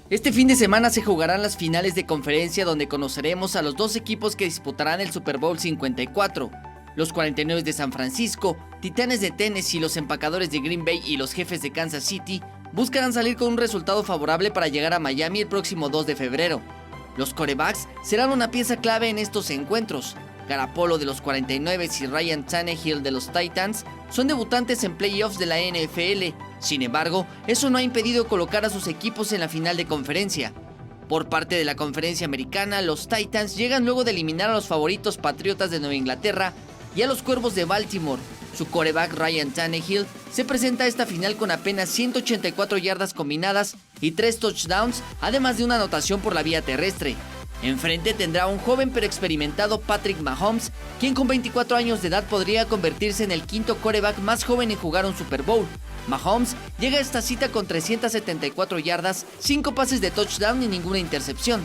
Este fin de semana se jugarán las finales de conferencia donde conoceremos a los dos equipos que disputarán el Super Bowl 54. Los 49 de San Francisco, Titanes de Tennessee, los empacadores de Green Bay y los Jefes de Kansas City buscarán salir con un resultado favorable para llegar a Miami el próximo 2 de febrero. Los quarterbacks serán una pieza clave en estos encuentros. Garoppolo de los 49 y Ryan Tannehill de los Titans son debutantes en playoffs de la NFL. Sin embargo, eso no ha impedido colocar a sus equipos en la final de conferencia. Por parte de la conferencia americana, los Titans llegan luego de eliminar a los favoritos Patriotas de Nueva Inglaterra y a los Cuervos de Baltimore. Su quarterback Ryan Tannehill se presenta a esta final con apenas 184 yardas combinadas y 3 touchdowns, además de una anotación por la vía terrestre. Enfrente tendrá a un joven pero experimentado Patrick Mahomes, quien con 24 años de edad podría convertirse en el quinto quarterback más joven en jugar un Super Bowl. Mahomes llega a esta cita con 374 yardas, 5 pases de touchdown y ninguna intercepción.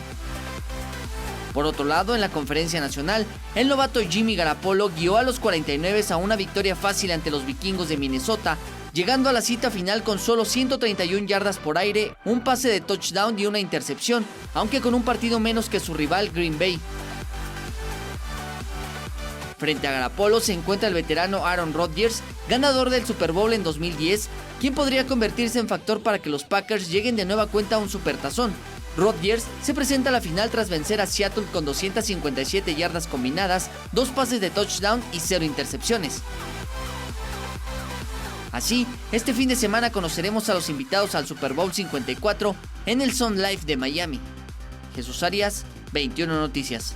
Por otro lado, en la conferencia nacional, el novato Jimmy Garoppolo guió a los 49 a una victoria fácil ante los vikingos de Minnesota, llegando a la cita final con solo 131 yardas por aire, un pase de touchdown y una intercepción, aunque con un partido menos que su rival Green Bay. Frente a Garoppolo se encuentra el veterano Aaron Rodgers, ganador del Super Bowl en 2010, quien podría convertirse en factor para que los Packers lleguen de nueva cuenta a un supertazón. Rodgers se presenta a la final tras vencer a Seattle con 257 yardas combinadas, 2 pases de touchdown y 0 intercepciones. Así, este fin de semana conoceremos a los invitados al Super Bowl 54 en el Sun Life de Miami. Jesús Arias, 21 Noticias.